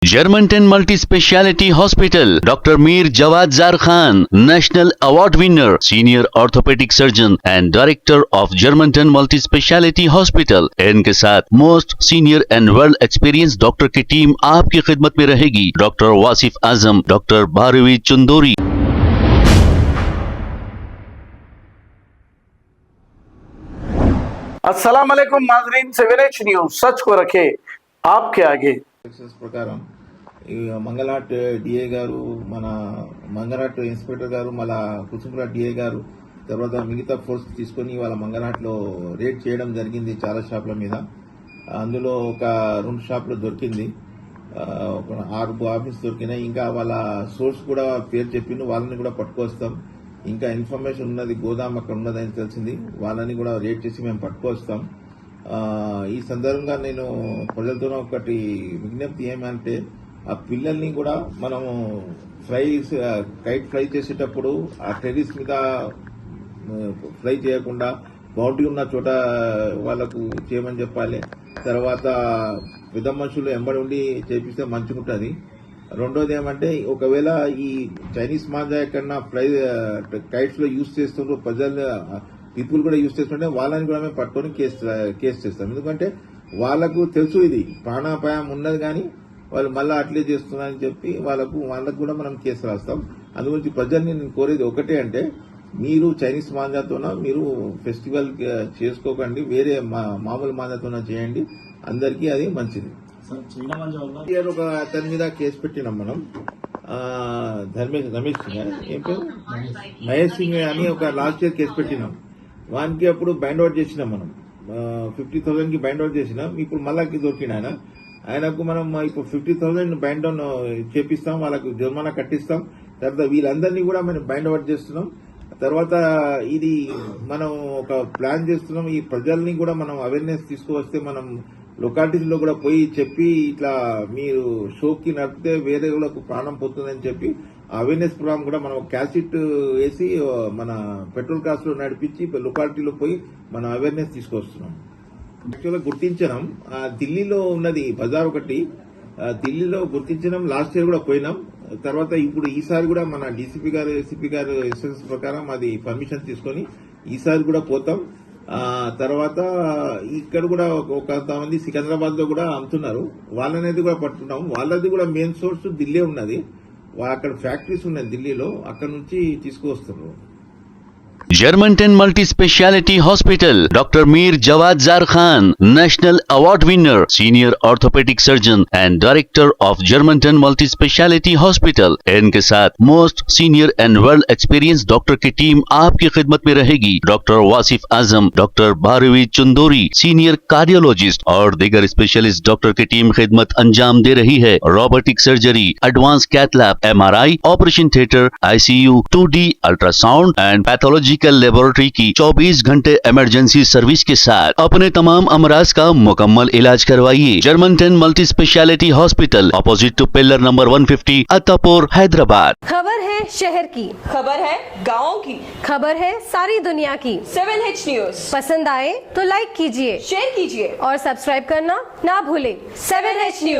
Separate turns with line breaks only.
Germantown Multi-Speciality Hospital, Dr. Mir Jawad Zar Khan, National Award winner, Senior Orthopedic Surgeon and Director of Germantown Multi-Speciality Hospital। इनके साथ most senior and world experience doctor की team आपकी खिदमत में रहेगी। Doctor Wasif Azam, doctor Bharavi Chandori.
अस्सलाम वालेकुम नाज़रीन, 7H न्यूज़ सच को रखे आपके आगे।
ప్రకారం ఈ మంగళాట్ డిఏ గారు, మన మంగళాట్ ఇన్స్పెక్టర్ గారు, మళ్ళా కుసుంపుర డిఏ గారు, తర్వాత మిగతా ఫోర్స్ తీసుకొని వాళ్ళ మంగళాట్లో రేడ్ చేయడం జరిగింది చాలా షాపుల మీద। అందులో ఒక 2 షాపులు దొరికింది, ఒక 6 ఆఫీస్ దొరికినాయి। ఇంకా వాళ్ళ సోర్స్ కూడా పేరు చెప్పిండు, వాళ్ళని కూడా పట్టుకొస్తాం। ఇంకా ఇన్ఫర్మేషన్ ఉన్నది, గోదాం అక్కడ ఉన్నదని తెలిసింది, వాళ్ళని కూడా రేడ్ చేసి మేము పట్టుకొస్తాం। ఈ సందర్భంగా నేను ప్రజలతో ఒకటి విజ్ఞప్తి ఏమంటే, ఆ పిల్లల్ని కూడా మనము కైట్ ఫ్లై చేసేటప్పుడు ఆ టెర్రస్ మీద ఫ్లై చేయకుండా బౌండరీ ఉన్న చోట వాళ్ళకు చేయమని చెప్పాలి। తర్వాత పెద్ద మనుషులు ఎంబడి ఉండి చేపిస్తే మంచిగుంటుంది। రెండోది ఏమంటే, ఒకవేళ ఈ చైనీస్ మాంజా ఎక్కడన్నా కైట్స్ లో యూజ్ చేస్తుండ్రు, ప్రజలు పీపుల్ కూడా యూజ్ చేస్తుంటే వాళ్ళని కూడా మేము పట్టుకొని కేసు చేస్తాం। ఎందుకంటే వాళ్ళకు తెలుసు ఇది ప్రాణాపాయం ఉన్నది, కానీ వాళ్ళు మళ్ళీ అట్లే చేస్తున్నారని చెప్పి వాళ్ళకు కూడా మనం కేసు రాస్తాం। అందుగురించి ప్రజల్ని నేను కోరేది ఒకటే అంటే, మీరు చైనీస్ మాంజాతోన మీరు ఫెస్టివల్ చేసుకోకండి, వేరే మామూలు మాంజాతోన చేయండి, అందరికీ అది మంచిది। ఒక అతని మీద కేసు పెట్టినాం మనం, రమేష్ సింగ్ ఏం పేరు, మహేష్ సింగ్ అని ఒక లాస్ట్ ఇయర్ కేసు పెట్టినాం। వానికి అప్పుడు బైండ్ అవుట్ చేసినాం మనం, 50,000 కి బైండ్ అవుట్ చేసినాం। ఇప్పుడు మళ్ళా దొరికిన ఆయనకు మనం ఇప్పుడు 50,000 బైండ్ డౌన్ చేపిస్తాం, వాళ్ళకు జుర్మానా కట్టిస్తాం। తర్వాత వీళ్ళందరినీ కూడా మనం బైండ్ అవుట్ చేస్తున్నాం। తర్వాత ఇది మనం ఒక ప్లాన్ చేస్తున్నాం, ఈ ప్రజల్ని కూడా మనం అవేర్నెస్ తీసుకువస్తే మనం లొకాలిటీస్ లో కూడా పోయి చెప్పి, ఇట్లా మీరు షోకి నడిపితే వేరే వాళ్ళకు ప్రాణం పోతుందని చెప్పి అవేర్నెస్ ప్రోగ్రామ్ కూడా మనం క్యాసెట్ వేసి మన పెట్రోల్ కార్స్ లో నడిపించి లొకాలిటీలో పోయి మనం అవేర్నెస్ తీసుకొస్తున్నాం। యాక్చువల్గా గుర్తించడం ఢిల్లీలో ఉన్నది బజార్ ఒకటి, ఢిల్లీలో గుర్తించడం లాస్ట్ ఇయర్ కూడా పోయినాం। తర్వాత ఇప్పుడు ఈసారి కూడా మన డీసీపీ గారు, ఎస్సీపీ గారు ఇన్స్ట్రక్షన్స్ ప్రకారం అది పర్మిషన్ తీసుకొని ఈసారి కూడా పోతాం। తర్వాత ఇక్కడ కూడా కొంతమంది సికింద్రాబాద్ లో కూడా అమ్ముతున్నారు, వాళ్ళనేది కూడా పట్టుకున్నాం। వాళ్ళది కూడా మెయిన్ సోర్స్ ఢిల్లీ ఉన్నది, అక్కడ ఫ్యాక్టరీస్ ఉన్నాయి ఢిల్లీలో, అక్కడ నుంచి తీసుకువస్తున్నారు।
Germantown Multi-Speciality Hospital, Dr. Mir Jawad Zar Khan, National Award winner, Senior Orthopedic Surgeon and Director of Germantown Multi-Speciality Hospital। इनके साथ most senior and world experience doctor की टीम आपकी खिदमत में रहेगी। Doctor Wasif Azam, doctor Bharavi Chandori, senior cardiologist और दीगर specialist doctor की टीम खिदमत अंजाम दे रही है। Robotic surgery, advance cath lab, MRI, operation theatre, ICU, 2D ultrasound and pathology laboratory की 24 घंटे इमरजेंसी सर्विस के साथ अपने तमाम अमराज का मुकम्मल इलाज करवाइए। Germanten multi speciality hospital, opposite to pillar number 150, Attapur, Hyderabad.
खबर है शहर की,
खबर है गाँव की,
खबर है सारी दुनिया की।
7H न्यूज़
पसंद आए तो लाइक कीजिए,
शेयर कीजिए
और सब्सक्राइब करना ना भूले।
7H news.